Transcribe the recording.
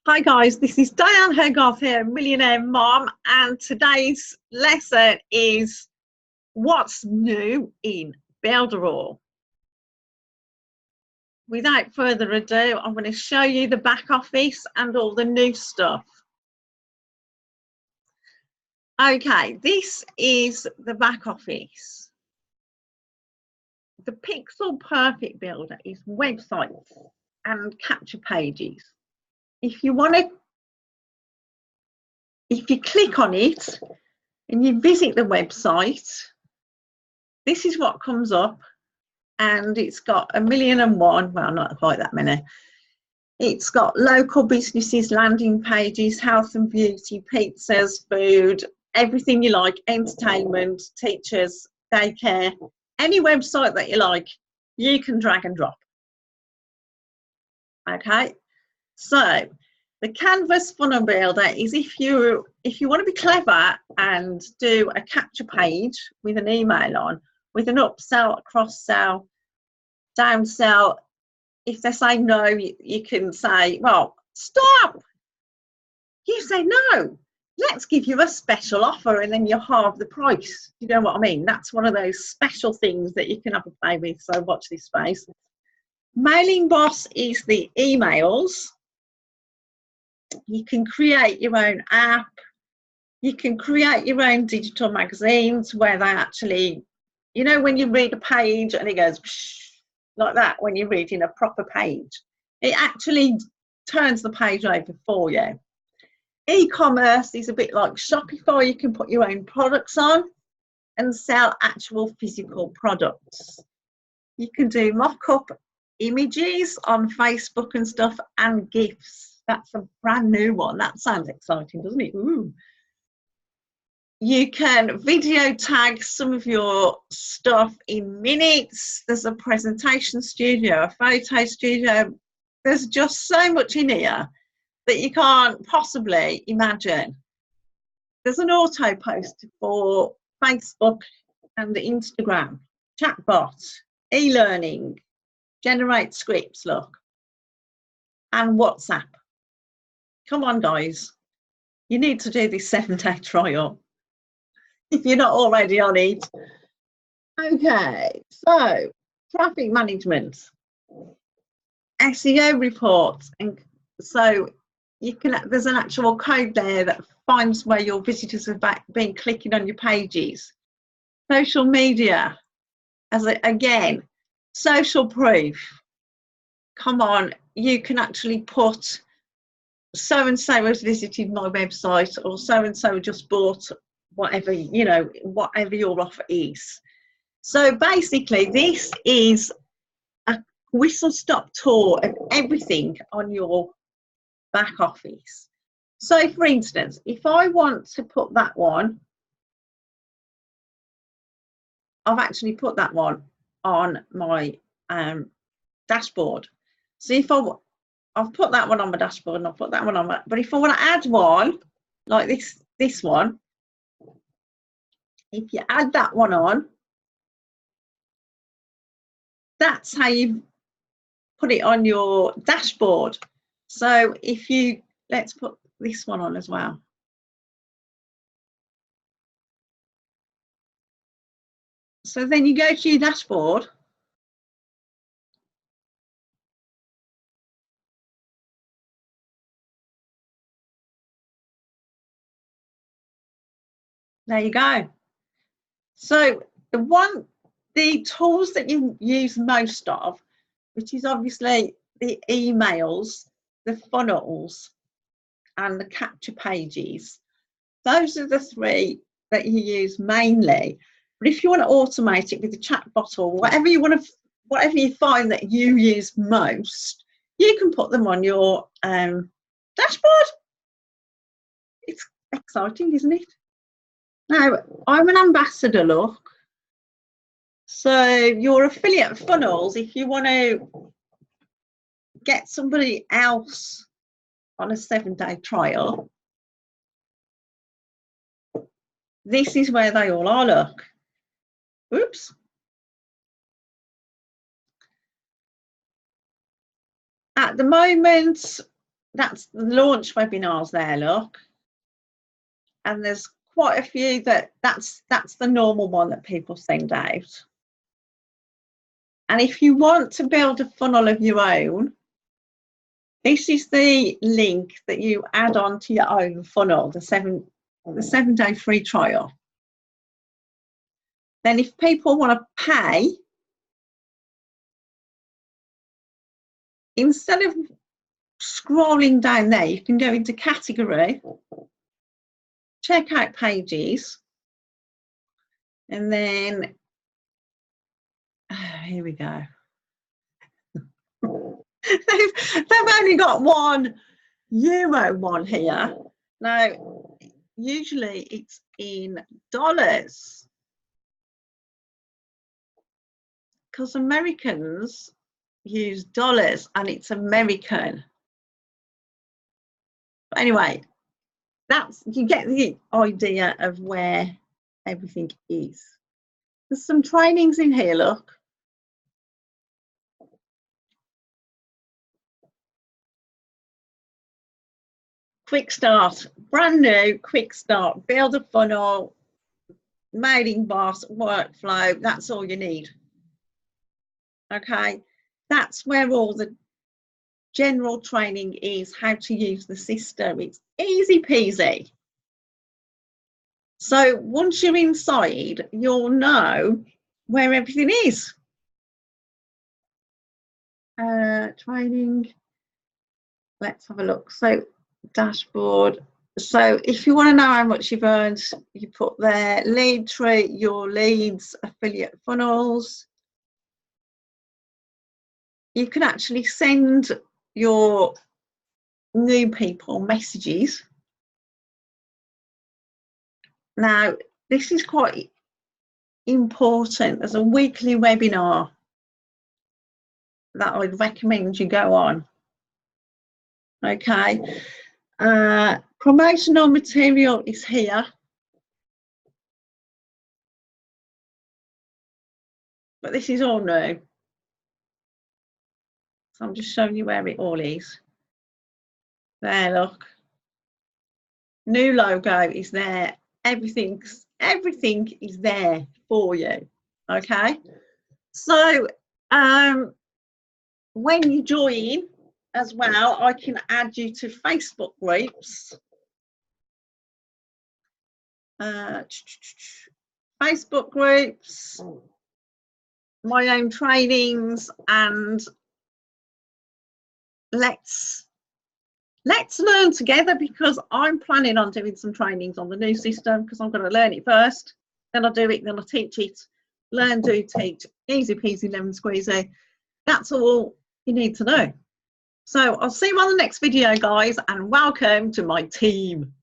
Hi guys, this is Diane Hogarth here, Millionaire Mom, and today's lesson is what's new in Builderall. Without further ado, I'm going to show you the back office and all the new stuff. Okay, this is the back office. The Pixel Perfect Builder is websites and capture pages. If you click on it and you visit the website, this is what comes up, and it's got 1,000,001, well, not quite that many. It's got local businesses, landing pages, health and beauty, pizzas, food, everything you like, entertainment, teachers, daycare, any website that you like, you can drag and drop. Okay, so the Canvas Funnel Builder is if you want to be clever and do a capture page with an email on, with an upsell, a cross sell, downsell. If they say no, you can say, well, stop. You say no, let's give you a special offer, and then you halve the price. You know what I mean? That's one of those special things that you can have a play with. So watch this space. Mailing Boss is the emails. You can create your own app. You can create your own digital magazines where they actually, you know, when you read a page and it goes like that, when you're reading a proper page, it actually turns the page over for you. E-commerce is a bit like Shopify. You can put your own products on and sell actual physical products. You can do mock-up images on Facebook and stuff, and GIFs. That's a brand new one. That sounds exciting, doesn't it? Ooh. You can video tag some of your stuff in minutes. There's a presentation studio, a photo studio. There's just so much in here that you can't possibly imagine. There's an auto post for Facebook and Instagram, chatbot, e-learning, generate scripts, look, and WhatsApp. Come on, guys. You need to do this 7-day trial if you're not already on it. Okay, so traffic management, SEO reports, and so you can, there's an actual code there that finds where your visitors have been clicking on your pages. Social media, again, social proof. Come on, you can actually put so and so has visited my website, or so and so just bought whatever, you know, whatever your offer is. So basically this is a whistle-stop tour of everything on your back office. So for instance, if I want to put that one, I've actually put that one on my dashboard. So if I've put that one on my dashboard, and I'll put that one on my, but if I want to add one like this one, if you add that one on, that's how you put it on your dashboard. So if you, let's put this one on as well. So then you go to your dashboard. There you go. So the tools that you use most of, which is obviously the emails, the funnels, and the capture pages, those are the three that you use mainly. But if you want to automate it with the chatbot or whatever you want to, whatever you find that you use most, you can put them on your dashboard. It's exciting, isn't it? Now, I'm an ambassador, look. So your affiliate funnels, if you want to get somebody else on a 7-day trial, this is where they all are, look. Oops. At the moment, that's the launch webinars there, look. And there's quite a few that's the normal one that people send out. And if you want to build a funnel of your own, this is the link that you add on to your own funnel, the 7-day free trial. Then if people want to pay, instead of scrolling down there, you can go into category, check out pages, and then here we go. They've only got one euro one here. Now, usually it's in dollars, because Americans use dollars and it's American. But anyway, you get the idea of where everything is. There's some trainings in here, look. Quick start, brand new, quick start, build a funnel, mailing boss, workflow, that's all you need. Okay, that's where all the general training is, how to use the system. It's easy peasy. So once you're inside, you'll know where everything is. Training, let's have a look. So dashboard. So if you want to know how much you've earned, you put there lead tree, your leads, affiliate funnels. You can actually send your new people messages. Now, this is quite important. There's a weekly webinar that I'd recommend you go on. Okay. Promotional material is here. But this is all new. So I'm just showing you where it all is. There, look. New logo is there. Everything is there for you. Okay. So when you join as well, I can add you to Facebook groups. Facebook groups, my own trainings, and let's learn together, because I'm planning on doing some trainings on the new system, because I'm going to learn it first, then I'll do it, then I'll teach it. Learn, do, teach, easy peasy lemon squeezy. That's all you need to know. So I'll see you on the next video, guys, and welcome to my team.